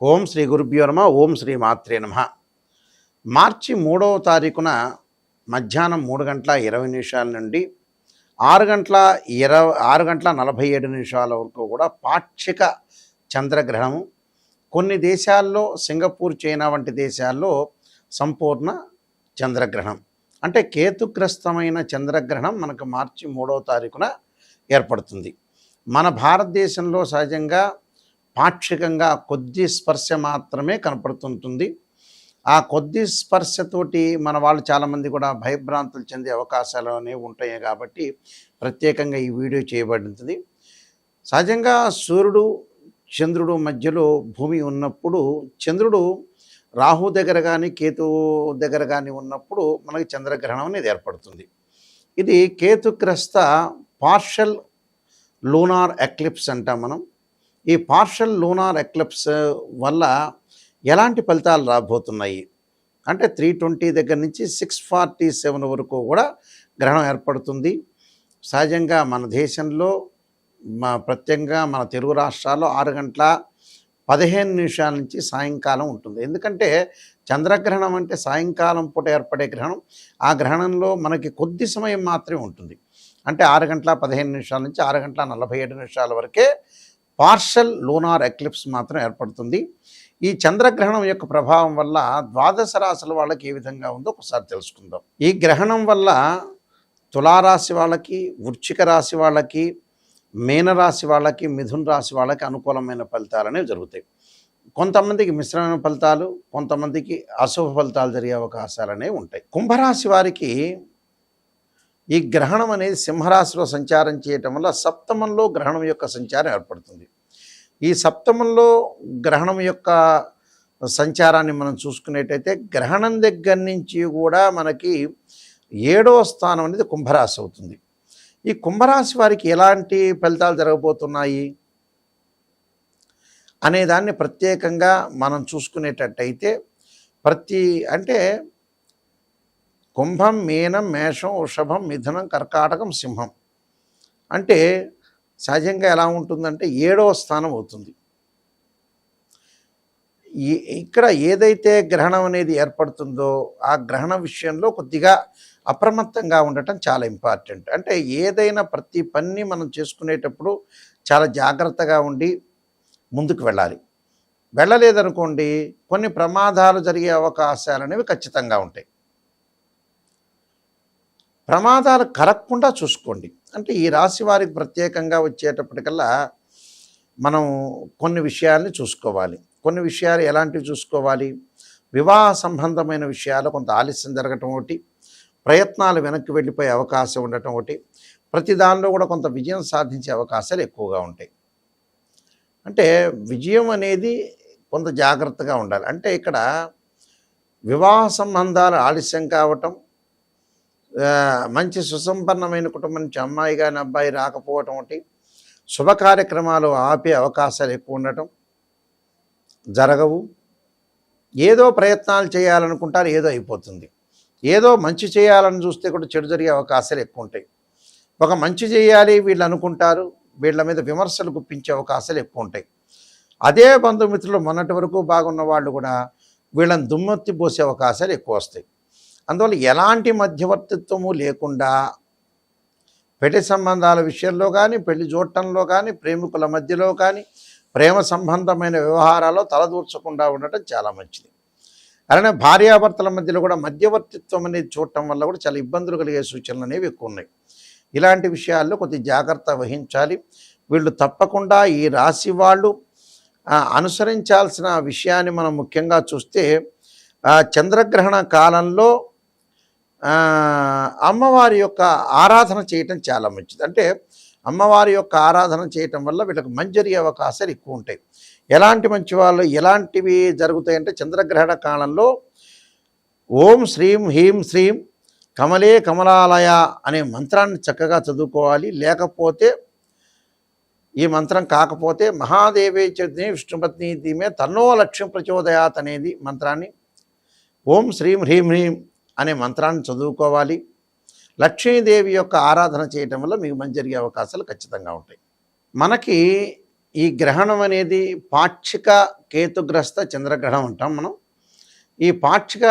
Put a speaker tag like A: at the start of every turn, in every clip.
A: ఓం శ్రీ గురుభ్యో నమ. ఓం శ్రీ మాత్రే నమ. మార్చి 3వ తారీఖున మధ్యాహ్నం 3:20 నుండి 6:47 వరకు కూడా పాక్షిక చంద్రగ్రహణము. కొన్ని దేశాల్లో సింగపూర్, చైనా వంటి దేశాల్లో సంపూర్ణ చంద్రగ్రహణం అంటే కేతుగ్రస్తమైన చంద్రగ్రహణం మనకు మార్చి 3వ తారీఖున ఏర్పడుతుంది. మన భారతదేశంలో సహజంగా పాక్షికంగా కొద్ది స్పర్శ మాత్రమే కనపడుతుంటుంది. ఆ కొద్ది స్పర్శతోటి మన వాళ్ళు చాలామంది కూడా భయభ్రాంతులు చెందే అవకాశాలు అనేవి ఉంటాయి. కాబట్టి ప్రత్యేకంగా ఈ వీడియో చేయబడింది. సహజంగా సూర్యుడు చంద్రుడు మధ్యలో భూమి ఉన్నప్పుడు, చంద్రుడు రాహు దగ్గర కానీ కేతువు దగ్గర కానీ ఉన్నప్పుడు మనకి చంద్రగ్రహణం అనేది ఏర్పడుతుంది. ఇది కేతుగ్రస్త పార్షల్ లూనార్ ఎక్లిప్స్ అంటాం మనం. ఈ పార్షల్ లూనార్ ఎక్లిప్స్ వల్ల ఎలాంటి ఫలితాలు రాబోతున్నాయి అంటే 320 దగ్గర నుంచి 647 వరకు కూడా గ్రహణం ఏర్పడుతుంది. సహజంగా మన దేశంలో ప్రత్యేకంగా మన తెలుగు రాష్ట్రాల్లో 6:15 నుంచి సాయంకాలం ఉంటుంది. ఎందుకంటే చంద్రగ్రహణం అంటే సాయంకాలం పూట ఏర్పడే గ్రహణం. ఆ గ్రహణంలో మనకి కొద్ది సమయం మాత్రమే ఉంటుంది. అంటే 6:15 నుంచి 6:47 వరకే పార్షల్ లూనార్ ఎక్లిప్స్ మాత్రం ఏర్పడుతుంది. ఈ చంద్రగ్రహణం యొక్క ప్రభావం వల్ల ద్వాదశ రాశుల వాళ్ళకి ఏ విధంగా ఉందో ఒకసారి తెలుసుకుందాం. ఈ గ్రహణం వల్ల తులారాశి వాళ్ళకి, వృశ్చిక రాశి వాళ్ళకి, మీనరాశి వాళ్ళకి, మిథున రాశి వాళ్ళకి అనుకూలమైన ఫలితాలు అనేవి జరుగుతాయి. కొంతమందికి మిశ్రమైన ఫలితాలు, కొంతమందికి అశుభ ఫలితాలు జరిగే అవకాశాలు అనేవి ఉంటాయి. కుంభరాశి వారికి ఈ గ్రహణం అనేది సింహరాశిలో సంచారం చేయటం వల్ల సప్తమంలో గ్రహణం యొక్క సంచారం ఏర్పడుతుంది. ఈ సప్తమంలో గ్రహణం యొక్క సంచారాన్ని మనం చూసుకునేటైతే గ్రహణం దగ్గర నుంచి కూడా మనకి 7వ స్థానం అనేది కుంభరాశి అవుతుంది. ఈ కుంభరాశి వారికి ఎలాంటి ఫలితాలు జరగబోతున్నాయి అనేదాన్ని ప్రత్యేకంగా మనం చూసుకునేటట్టయితే అంటే కుంభం, మీనం, మేషం, వృషభం, మిథునం, కర్కాటకం, సింహం అంటే సహజంగా ఎలా ఉంటుందంటే 7వ స్థానం అవుతుంది. ఇక్కడ ఏదైతే గ్రహణం అనేది ఏర్పడుతుందో ఆ గ్రహణ విషయంలో కొద్దిగా అప్రమత్తంగా ఉండటం చాలా ఇంపార్టెంట్. అంటే ఏదైనా ప్రతి పని మనం చేసుకునేటప్పుడు చాలా జాగ్రత్తగా ఉండి ముందుకు వెళ్ళలేదనుకోండి కొన్ని ప్రమాదాలు జరిగే అవకాశాలు అనేవి ఖచ్చితంగా ఉంటాయి. ప్రమాదాలు కలగకుండా చూసుకోండి. అంటే ఈ రాశి వారికి ప్రత్యేకంగా వచ్చేటప్పటికల్లా మనం కొన్ని విషయాల్ని చూసుకోవాలి. కొన్ని విషయాలు ఎలాంటివి చూసుకోవాలి? వివాహ సంబంధమైన విషయాలు కొంత ఆలస్యం జరగటం ఒకటి, ప్రయత్నాలు వెనక్కి వెళ్ళిపోయే అవకాశం ఉండటం ఒకటి, ప్రతి దానిలో కూడా కొంత విజయం సాధించే అవకాశాలు ఎక్కువగా ఉంటాయి. అంటే విజయం అనేది కొంత జాగ్రత్తగా ఉండాలి. అంటే ఇక్కడ వివాహ సంబంధాలు ఆలస్యం కావటం, మంచి సుసంపన్నమైన కుటుంబం నుంచి అమ్మాయి కానీ అబ్బాయి రాకపోవటం ఒకటి, శుభ కార్యక్రమాలు ఆపే అవకాశాలు ఎక్కువ ఉండటం, జరగవు. ఏదో ప్రయత్నాలు చేయాలనుకుంటారు, ఏదో అయిపోతుంది. ఏదో మంచి చేయాలని చూస్తే కూడా చెడు జరిగే అవకాశాలు ఎక్కువ ఉంటాయి. ఒక మంచి చేయాలి వీళ్ళు అనుకుంటారు, వీళ్ళ మీద విమర్శలు గుప్పించే అవకాశాలు ఎక్కువ ఉంటాయి. అదే బంధుమిత్రులు మొన్నటి వరకు బాగున్న వాళ్ళు కూడా వీళ్ళని దుమ్మెత్తి పోసే అవకాశాలు ఎక్కువ వస్తాయి. అందువల్ల ఎలాంటి మధ్యవర్తిత్వము లేకుండా పెళ్లి సంబంధాల విషయంలో కానీ, పెళ్లి చూడటంలో కానీ, ప్రేమికుల మధ్యలో కానీ, ప్రేమ సంబంధమైన వ్యవహారాల్లో తలదూర్చకుండా ఉండటం చాలా మంచిది. అలానే భార్యాభర్తల మధ్యలో కూడా మధ్యవర్తిత్వం అనేది చూడటం వల్ల కూడా చాలా ఇబ్బందులు కలిగే సూచనలు అనేవి ఎక్కువ ఉన్నాయి. ఇలాంటి విషయాల్లో కొద్ది జాగ్రత్త వహించాలి. వీళ్ళు తప్పకుండా ఈ రాశి వాళ్ళు అనుసరించాల్సిన విషయాన్ని మనం ముఖ్యంగా చూస్తే చంద్రగ్రహణ కాలంలో అమ్మవారి యొక్క ఆరాధన చేయటం చాలా మంచిది. అంటే అమ్మవారి యొక్క ఆరాధన చేయటం వల్ల వీళ్ళకి మంచి జరిగే అవకాశాలు ఎక్కువ ఉంటాయి. ఎలాంటి మంచి వాళ్ళు ఎలాంటివి జరుగుతాయంటే చంద్రగ్రహణ కాలంలో ఓం శ్రీం హ్రీం శ్రీం కమలే కమలాలయ అనే మంత్రాన్ని చక్కగా చదువుకోవాలి. లేకపోతే ఈ మంత్రం కాకపోతే మహాదేవే చే విష్ణుపత్ని ధీమే తన్నో లక్ష్యం ప్రచోదయాత్ అనేది మంత్రాన్ని, ఓం శ్రీం హ్రీం హ్రీం అనే మంత్రాన్ని చదువుకోవాలి. లక్ష్మీదేవి యొక్క ఆరాధన చేయటం వల్ల మీకు మంచి జరిగే అవకాశాలు ఖచ్చితంగా ఉంటాయి. మనకి ఈ గ్రహణం అనేది పాక్షిక కేతుగ్రస్త చంద్రగ్రహణం అంటాం మనం. ఈ పాక్షిక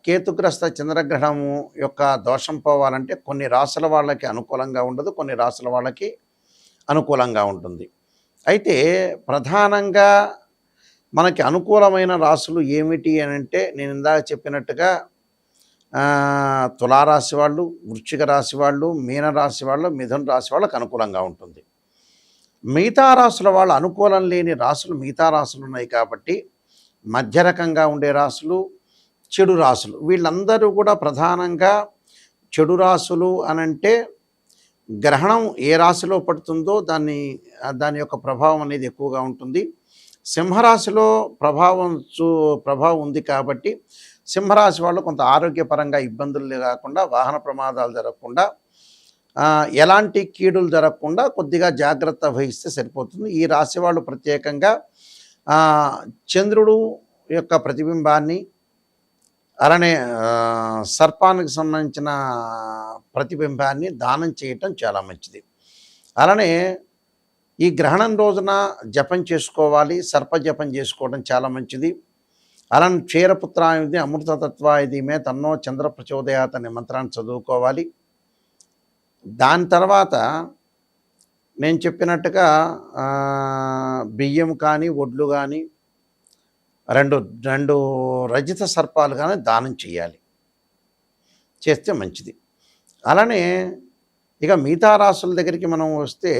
A: కేతుగ్రస్త చంద్రగ్రహణము యొక్క దోషం పోవాలంటే కొన్ని రాసుల వాళ్ళకి అనుకూలంగా ఉండదు, కొన్ని రాసుల వాళ్ళకి అనుకూలంగా ఉంటుంది. అయితే ప్రధానంగా మనకి అనుకూలమైన రాసులు ఏమిటి అని అంటే, నేను ఇందాక చెప్పినట్టుగా తులారాశి వాళ్ళు, వృశ్చిక రాశి వాళ్ళు, మీనరాశి వాళ్ళు, మిథున రాశి వాళ్ళకి అనుకూలంగా ఉంటుంది. మిగతా రాసుల వాళ్ళు అనుకూలం లేని రాసులు మిగతా రాసులు ఉన్నాయి కాబట్టి మధ్య రకంగా ఉండే రాసులు, చెడు రాసులు, వీళ్ళందరూ కూడా ప్రధానంగా చెడు రాసులు అనంటే గ్రహణం ఏ రాశిలో పడుతుందో దాని యొక్క ప్రభావం అనేది ఎక్కువగా ఉంటుంది. సింహరాశిలో ప్రభావం ఉంది కాబట్టి సింహరాశి వాళ్ళు కొంత ఆరోగ్యపరంగా ఇబ్బందులు కాకుండా, వాహన ప్రమాదాలు జరగకుండా, ఎలాంటి కీడులు జరగకుండా కొద్దిగా జాగ్రత్త వహిస్తే సరిపోతుంది. ఈ రాశి వాళ్ళు ప్రత్యేకంగా చంద్రుడు యొక్క ప్రతిబింబాన్ని, అలానే సర్పానికి సంబంధించిన ప్రతిబింబాన్ని దానం చేయటం చాలా మంచిది. అలానే ఈ గ్రహణం రోజున జపం చేసుకోవాలి, సర్ప జపం చేసుకోవడం చాలా మంచిది. అలానే క్షీరపుత్రాయుధి అమృతతత్వాయుధిమే తన్నో చంద్ర ప్రచోదయాత్ అనే మంత్రాన్ని చదువుకోవాలి. దాని తర్వాత నేను చెప్పినట్టుగా బియ్యం కానీ, ఒడ్లు కానీ, రెండు రజిత సర్పాలు కానీ దానం చేయాలి, చేస్తే మంచిది. అలానే ఇక మిగతా రాసుల దగ్గరికి మనం వస్తే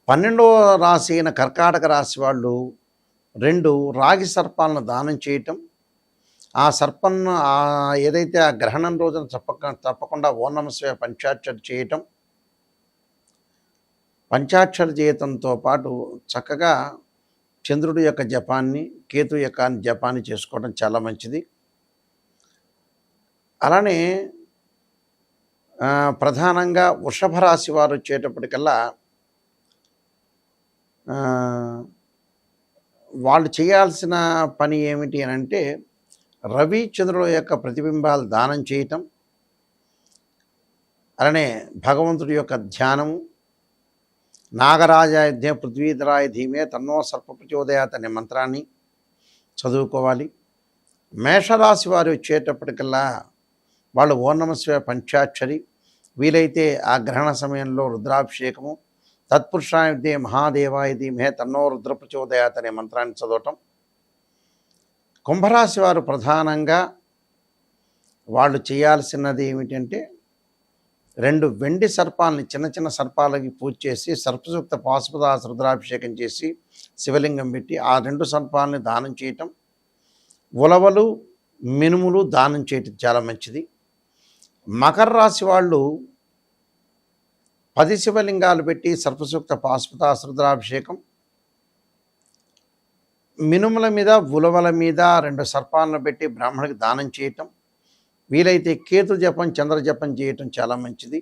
A: 12వ రాశి అయిన కర్కాటక రాశి వాళ్ళు 2 రాగి సర్పాలను దానం చేయటం, ఆ సర్పంను ఏదైతే ఆ గ్రహణం రోజున తప్పకుండా ఓం నమః శివాయ పంచాక్షరి చేయటం, పంచాక్షరి చేయటంతో పాటు చక్కగా చంద్రుడి యొక్క జపాన్ని, కేతు యొక్క జపాన్ని చేసుకోవడం చాలా మంచిది. అలానే ప్రధానంగా వృషభ రాశి వారు వచ్చేటప్పటికల్లా వాళ్ళు చేయాల్సిన పని ఏమిటి అని అంటే, రవి చంద్రుల యొక్క ప్రతిబింబాలు దానం చేయటం, అలానే భగవంతుడి యొక్క ధ్యానము, నాగరాజాయుధ్య పృథ్వీధరాయ ధీమే తన్నో సర్ప ప్రచోదయాత్ అనే మంత్రాన్ని చదువుకోవాలి. మేషరాశి వారు వచ్చేటప్పటికల్లా వాళ్ళు ఓం నమః శివాయ పంచాక్షరి, వీలైతే ఆ గ్రహణ సమయంలో రుద్రాభిషేకము, తత్పురుషాయుధ్యే మహాదేవాయ ధీమే తన్నో రుద్ర ప్రచోదయాత్ అనే మంత్రాన్ని చదవటం. కుంభరాశి వారు ప్రధానంగా వాళ్ళు చేయాల్సినది ఏమిటంటే, 2 వెండి సర్పాలని చిన్న చిన్న సర్పాలకి పూజ చేసి సర్పసూక్త పాశుపదాస రుద్రాభిషేకం చేసి శివలింగం పెట్టి ఆ 2 సర్పాలని దానం చేయటం, ఉలవలు, మినుములు దానం చేయటం చాలా మంచిది. మకర రాశి వాళ్ళు 10 శివలింగాలు పెట్టి సర్పసూక్త పాశుపదాస రుద్రాభిషేకం, మినుముల మీద, ఉలవల మీద 2 సర్పాలను పెట్టి బ్రాహ్మణుడికి దానం చేయటం, వీలైతే కేతు జపం, చంద్ర జపం చేయటం చాలా మంచిది.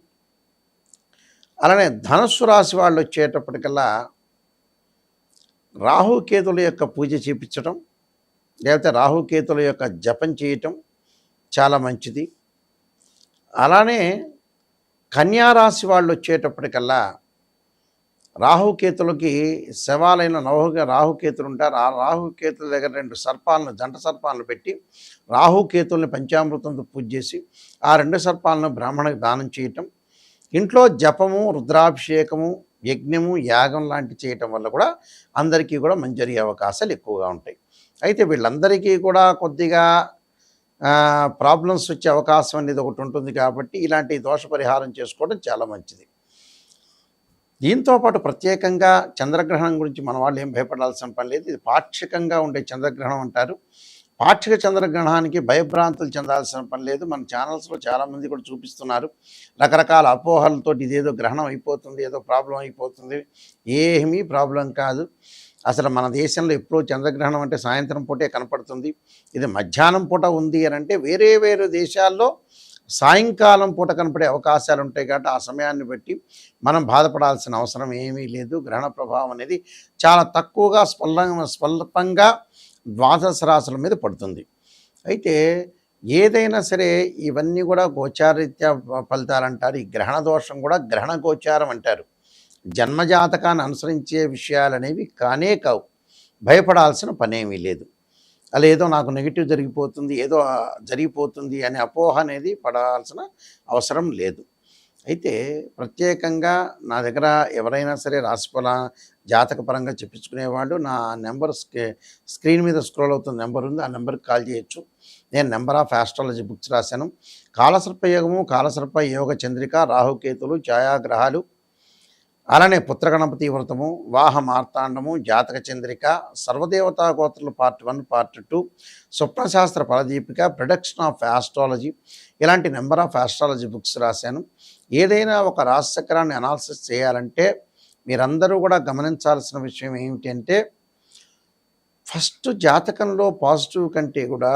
A: అలానే ధనుస్సు రాశి వాళ్ళు వచ్చేటప్పటికల్లా రాహుకేతుల యొక్క పూజ చేయించడం, లేకపోతే రాహుకేతుల యొక్క జపం చేయటం చాలా మంచిది. అలానే కన్యారాశి వాళ్ళు వచ్చేటప్పటికల్లా రాహుకేతులకి శవాలైన రాహుకేతులు ఉంటారు. ఆ రాహుకేతుల దగ్గర 2 సర్పాలను, జంట సర్పాలను పెట్టి రాహుకేతుల్ని పంచామృతంతో పూజ చేసి ఆ 2 సర్పాలను బ్రాహ్మణుడికి దానం చేయటం, ఇంట్లో జపము, రుద్రాభిషేకము, యజ్ఞము, యాగం లాంటి చేయటం వల్ల కూడా అందరికీ కూడా మంచి జరిగే అవకాశాలు ఎక్కువగా ఉంటాయి. అయితే వీళ్ళందరికీ కూడా కొద్దిగా ప్రాబ్లమ్స్ వచ్చే అవకాశం అనేది ఒకటి ఉంటుంది కాబట్టి ఇలాంటి దోష పరిహారం చేసుకోవడం చాలా మంచిది. దీంతోపాటు ప్రత్యేకంగా చంద్రగ్రహణం గురించి మన వాళ్ళు ఏం భయపడాల్సిన పని లేదు. ఇది పాక్షికంగా ఉండే చంద్రగ్రహణం అంటారు. పాక్షిక చంద్రగ్రహణానికి భయభ్రాంతులు చెందాల్సిన పని లేదు. మన ఛానల్స్లో చాలామంది కూడా చూపిస్తున్నారు రకరకాల అపోహలతో, ఇదేదో గ్రహణం అయిపోతుంది, ఏదో ప్రాబ్లం అయిపోతుంది. ఏమీ ప్రాబ్లం కాదు. అసలు మన దేశంలో ఎప్పుడూ చంద్రగ్రహణం అంటే సాయంత్రం పూటే కనపడుతుంది. ఇది మధ్యాహ్నం పూట ఉంది అని అంటే వేరే వేరే దేశాల్లో సాయంకాలం పూట కనపడే అవకాశాలు ఉంటాయి కాబట్టి ఆ సమయాన్ని బట్టి మనం బాధపడాల్సిన అవసరం ఏమీ లేదు. గ్రహణ ప్రభావం అనేది చాలా తక్కువగా స్వల్పంగా ద్వాదశ రాశుల మీద పడుతుంది. అయితే ఏదైనా సరే ఇవన్నీ కూడా గోచారరీత్యా ఫలితాలు అంటారు. ఈ గ్రహణ దోషం కూడా గ్రహణ గోచారం అంటారు. జన్మజాతకాన్ని అనుసరించే విషయాలనేవి కానే కావు. భయపడాల్సిన పనేమీ లేదు. అలా ఏదో నాకు నెగిటివ్ జరిగిపోతుంది, ఏదో జరిగిపోతుంది అనే అపోహ అనేది పడాల్సిన అవసరం లేదు. అయితే ప్రత్యేకంగా నా దగ్గర ఎవరైనా సరే రాశిఫల జాతకపరంగా చెప్పించుకునేవాళ్ళు నా నెంబర్ స్క్రీన్ మీద స్క్రోల్ అవుతున్న నెంబర్ ఉంది, ఆ నెంబర్కి కాల్ చేయొచ్చు. నేను నెంబర్ ఆఫ్ ఆస్ట్రాలజీ బుక్స్ రాశాను. కాలసర్ప యోగము, కాలసర్ప యోగ చంద్రిక, రాహుకేతులు, ఛాయాగ్రహాలు, అలానే పుత్రగణపతి వ్రతము, వాహ మార్తాండము, జాతక చంద్రిక, సర్వదేవతా గోత్రులు పార్ట్ 1, పార్ట్ 2, స్వప్నశాస్త్ర ఫలదీపిక, ప్రొడక్షన్ ఆఫ్ ఆస్ట్రాలజీ, ఇలాంటి నెంబర్ ఆఫ్ ఆస్ట్రాలజీ బుక్స్ రాశాను. ఏదైనా ఒక రాశి చక్రాన్ని అనాలిసిస్ చేయాలంటే మీరందరూ కూడా గమనించాల్సిన విషయం ఏమిటంటే, ఫస్ట్ జాతకంలో పాజిటివ్ కంటే కూడా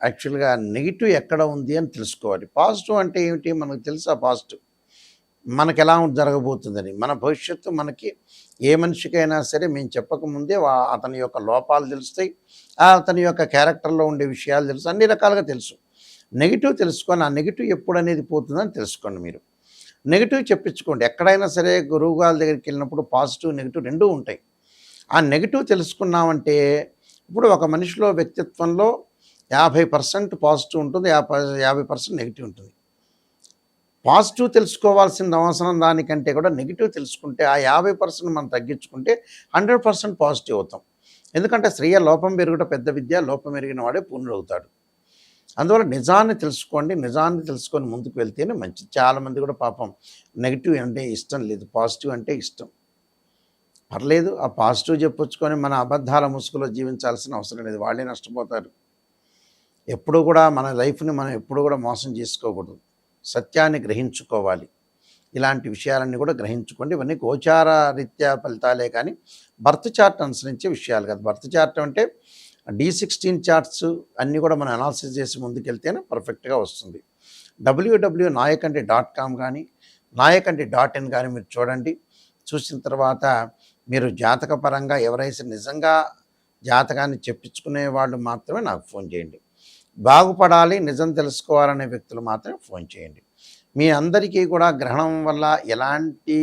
A: యాక్చువల్గా నెగిటివ్ ఎక్కడ ఉంది అని తెలుసుకోవాలి. పాజిటివ్ అంటే ఏమిటి మనకు తెలుసా? పాజిటివ్ మనకు ఎలా జరగబోతుందని, మన భవిష్యత్తు మనకి ఏ మనిషికైనా సరే మేము చెప్పకముందే అతని యొక్క లోపాలు తెలుస్తాయి, అతని యొక్క క్యారెక్టర్లో ఉండే విషయాలు తెలుసు, అన్ని రకాలుగా తెలుసు. నెగిటివ్ తెలుసుకొని ఆ నెగిటివ్ ఎప్పుడు అనేది పోతుందని తెలుసుకోండి. మీరు నెగిటివ్ చెప్పించుకోండి. ఎక్కడైనా సరే గురువు గారి దగ్గరికి వెళ్ళినప్పుడు పాజిటివ్ నెగిటివ్ రెండూ ఉంటాయి. ఆ నెగిటివ్ తెలుసుకున్నామంటే ఇప్పుడు ఒక మనిషిలో వ్యక్తిత్వంలో 50% పాజిటివ్ ఉంటుంది, 50% నెగిటివ్ ఉంటుంది. పాజిటివ్ తెలుసుకోవాల్సిన అవసరం దానికంటే కూడా నెగిటివ్ తెలుసుకుంటే ఆ 50% మనం తగ్గించుకుంటే 100% పాజిటివ్ అవుతాం. ఎందుకంటే శ్రేయ లోపం పెరుగుట పెద్ద విద్య, లోపం ఎరిగిన వాడే పూర్ణుడు అవుతాడు. అందువల్ల నిజాన్ని తెలుసుకోండి. నిజాన్ని తెలుసుకొని ముందుకు వెళ్తేనే మంచిది. చాలామంది కూడా పాపం నెగిటివ్ అంటే ఇష్టం లేదు, పాజిటివ్ అంటే ఇష్టం. పర్లేదు, ఆ పాజిటివ్ చెప్పొచ్చుకొని మన అబద్ధాల ముసుగులో జీవించాల్సిన అవసరం లేదు. వాళ్ళే నష్టపోతారు. ఎప్పుడూ కూడా మన లైఫ్ని మనం ఎప్పుడూ కూడా మోసం చేసుకోకూడదు. సత్యాన్ని గ్రహించుకోవాలి. ఇలాంటి విషయాలన్నీ కూడా గ్రహించుకోండి. ఇవన్నీ గోచార రీత్యా ఫలితాలే కానీ బర్త్ చార్ట్ అనుసరించే విషయాలు కాదు. బర్త్ చార్ట్ అంటే D16 చార్ట్స్ అన్నీ కూడా మనం అనాలిసిస్ చేసి ముందుకెళ్తేనే పర్ఫెక్ట్గా వస్తుంది. www.nayakanti.com కానీ nayakanti.in కానీ మీరు చూడండి. చూసిన తర్వాత మీరు జాతకపరంగా ఎవరైతే నిజంగా జాతకాన్ని చెప్పించుకునే వాళ్ళు మాత్రమే నాకు ఫోన్ చేయండి. బాగుపడాలి, నిజం తెలుసుకోవాలనే వ్యక్తులు మాత్రమే ఫోన్ చేయండి. మీ అందరికీ కూడా గ్రహణం వల్ల ఎలాంటి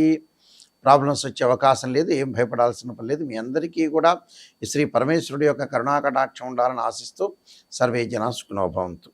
A: ప్రాబ్లమ్స్ వచ్చే అవకాశం లేదు. ఏం భయపడాల్సిన పని లేదు. మీ అందరికీ కూడా శ్రీ పరమేశ్వరుడి యొక్క కరుణాకటాక్షం ఉండాలని ఆశిస్తూ సర్వే జనా సుఖినో భవంతు.